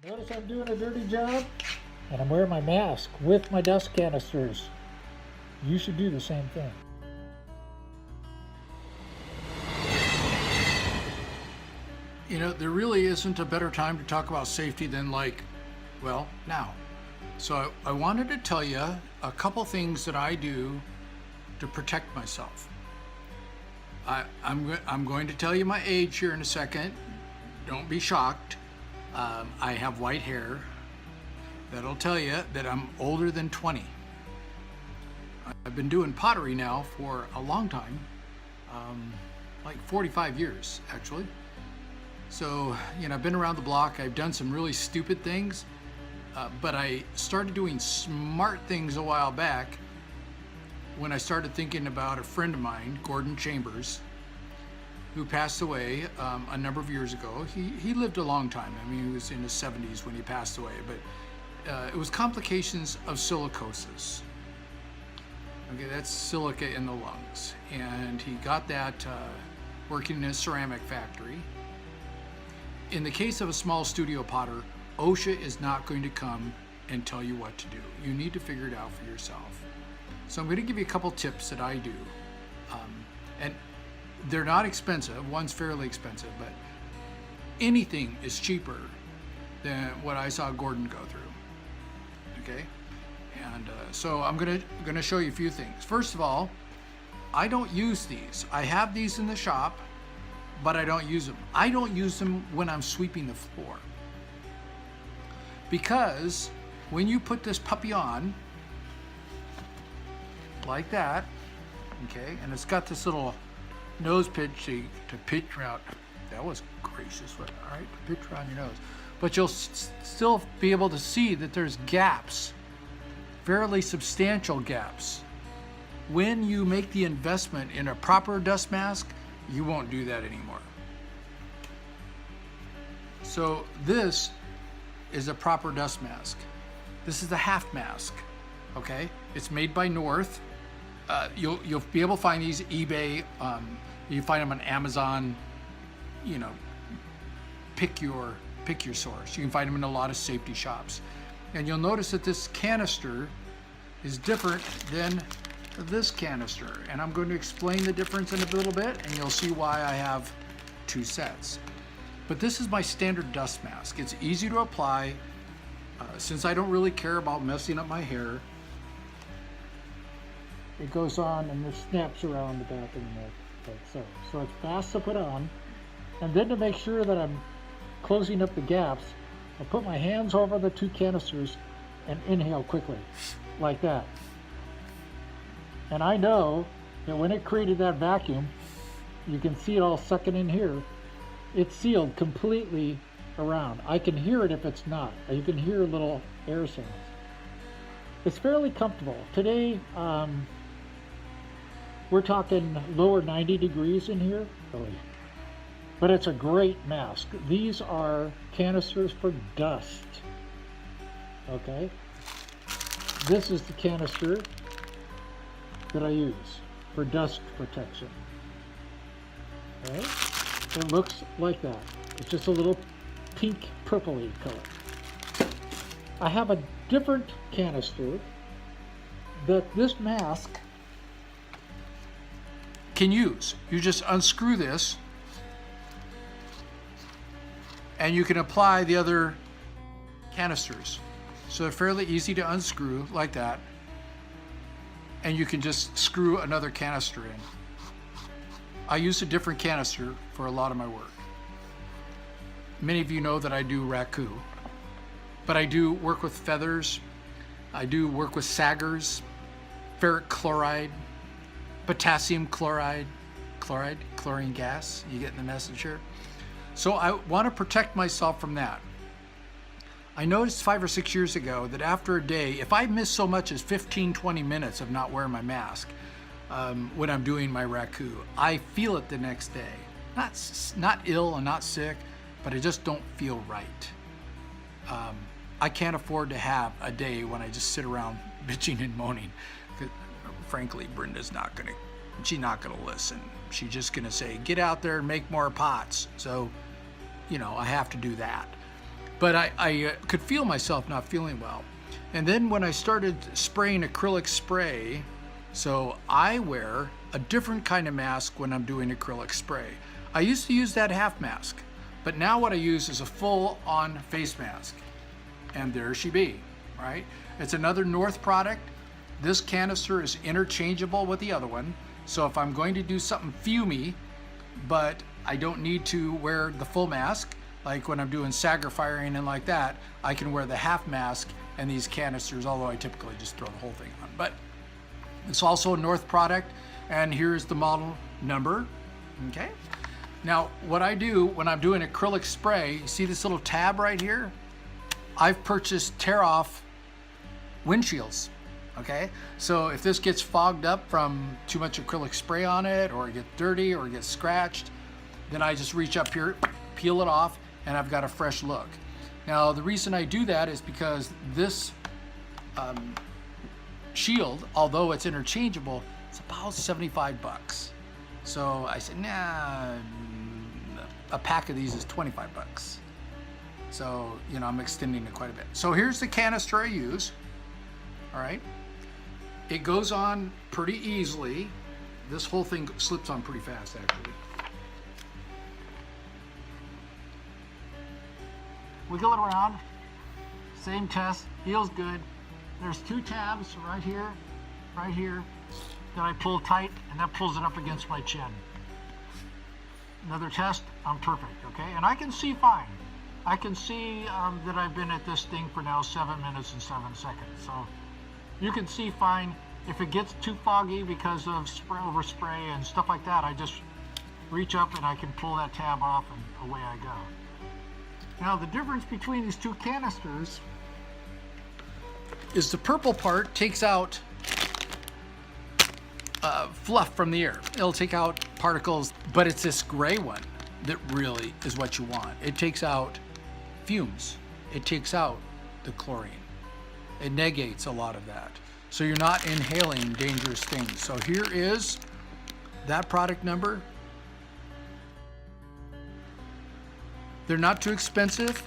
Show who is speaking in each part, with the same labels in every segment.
Speaker 1: Notice I'm doing a dirty job and I'm wearing my mask with my dust canisters. You should do the same thing.
Speaker 2: You know, there really isn't a better time to talk about safety than well, now. So I wanted to tell you a couple things that I do to protect myself. I'm going to tell you my age here in a second. Don't be shocked. I have white hair. That'll tell you that I'm older than 20. I've been doing pottery now for a long time, like 45 years actually. So, you know, I've been around the block. I've done some really stupid things, but I started doing smart things a while back when I started thinking about a friend of mine, Gordon Chambers, who passed away a number of years ago. He lived a long time. I mean, he was in his 70s when he passed away, but it was complications of silicosis. Okay, that's silica in the lungs. And he got that working in a ceramic factory. In the case of a small studio potter, OSHA is not going to come and tell you what to do. You need to figure it out for yourself. So I'm going to give you a couple tips that I do. And they're not expensive. One's fairly expensive, but anything is cheaper than what I saw Gordon go through. Okay? And so I'm gonna show you a few things. First of all, I don't use these. I have these in the shop, but I don't use them. I don't use them when I'm sweeping the floor. Because when you put this puppy on, like that, okay, and it's got this little nose pitch to pitch around. That was gracious, all right, pitch around your nose. But you'll still be able to see that there's gaps, fairly substantial gaps. When you make the investment in a proper dust mask, you won't do that anymore. So this is a proper dust mask. This is the half mask, okay? It's made by North. You'll be able to find these eBay. You find them on Amazon. You know, pick your source. You can find them in a lot of safety shops. And you'll notice that this canister is different than this canister. And I'm going to explain the difference in a little bit, and you'll see why I have two sets. But this is my standard dust mask. It's easy to apply. Since I don't really care about messing up my hair,
Speaker 1: It goes on and this snaps around the back of the neck like so. So it's fast to put on. And then to make sure that I'm closing up the gaps, I put my hands over the two canisters and inhale quickly, like that. And I know that when it created that vacuum, you can see it all sucking in here. It's sealed completely around. I can hear it if it's not. You can hear little air sounds. It's fairly comfortable. Today, we're talking lower 90 degrees in here, but it's a great mask. These are canisters for dust, okay? This is the canister that I use for dust protection, okay? It looks like that. It's just a little pink purpley color. I have a different canister that this mask can use. You just unscrew this and you can apply the other canisters. So they're fairly easy to unscrew like that, and you can just screw another canister in. I use a different canister for a lot of my work. Many of you know that I do raku, but I do work with feathers. I do work with saggars, ferric chloride, potassium chloride, chlorine gas. You getting the message here? So I want to protect myself from that. I noticed 5 or 6 years ago that after a day, if I miss so much as 15-20 minutes of not wearing my mask when I'm doing my raku, I feel it the next day. Not ill and not sick, but I just don't feel right. I can't afford to have a day when I just sit around bitching and moaning. Frankly, Brenda's she's not gonna listen. She's just gonna say, get out there and make more pots. So, you know, I have to do that.
Speaker 2: but I could feel myself not feeling well. And then when I started spraying acrylic spray, so I wear a different kind of mask when I'm doing acrylic spray. I used to use that half mask, but now what I use is a full-on face mask. And there she be, right? It's another North product. This canister is interchangeable with the other one. So if I'm going to do something fumey, but I don't need to wear the full mask, like when I'm doing saggar firing and like that, I can wear the half mask and these canisters, although I typically just throw the whole thing on. But it's also a North product, and here's the model number, okay? Now, what I do when I'm doing acrylic spray, you see this little tab right here? I've purchased tear-off windshields, okay? So if this gets fogged up from too much acrylic spray on it, or it gets dirty, or it gets scratched, then I just reach up here, peel it off, and I've got a fresh look. Now, the reason I do that is because this shield, although it's interchangeable, it's about 75 bucks. So I said, nah, a pack of these is 25 bucks. So, you know, I'm extending it quite a bit. So here's the canister I use, all right? It goes on pretty easily. This whole thing slips on pretty fast, actually. Wiggle it around, same test, feels good. There's two tabs right here, that I pull tight, and that pulls it up against my chin. Another test, I'm perfect, okay? And I can see fine. I can see that I've been at this thing for now 7 minutes and 7 seconds. So you can see fine. If it gets too foggy because of overspray and stuff like that, I just reach up and I can pull that tab off and away I go. Now the difference between these two canisters is the purple part takes out fluff from the air. It'll take out particles, but it's this gray one that really is what you want. It takes out fumes. It takes out the chlorine. It negates a lot of that. So you're not inhaling dangerous things. So here is that product number. They're not too expensive.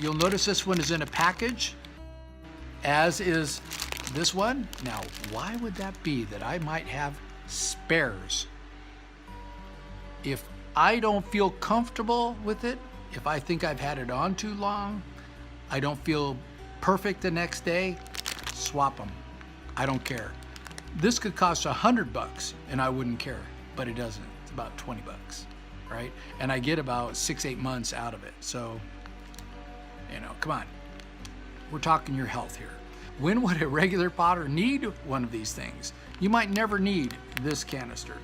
Speaker 2: You'll notice this one is in a package, as is this one. Now, why would that be that I might have spares? If I don't feel comfortable with it, if I think I've had it on too long, I don't feel perfect the next day, swap them. I don't care. This could cost $100 and I wouldn't care, but it doesn't. It's about 20 bucks, right? And I get about 6-8 months out of it. So, you know, come on. We're talking your health here. When would a regular potter need one of these things? You might never need this canister.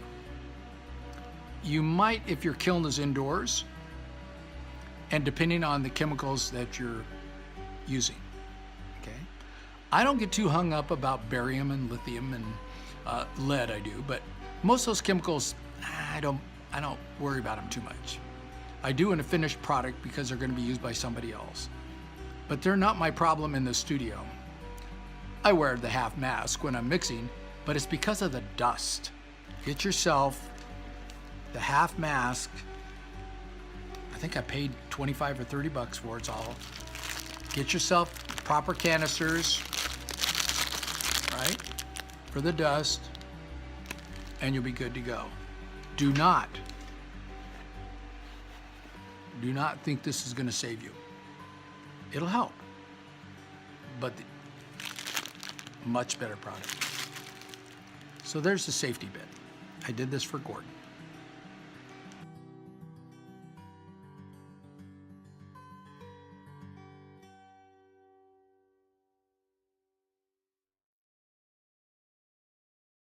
Speaker 2: You might if your kiln is indoors, and depending on the chemicals that you're using, okay? I don't get too hung up about barium and lithium and lead, I do, but most of those chemicals, I don't worry about them too much. I do in a finished product because they're gonna be used by somebody else. But they're not my problem in the studio. I wear the half mask when I'm mixing, but it's because of the dust. Get yourself the half mask. I think I paid 25 or 30 bucks for it all. Get yourself proper canisters, right, for the dust, and you'll be good to go. Do not think this is gonna save you. It'll help, but much better product. So there's the safety bit. I did this for Gordon.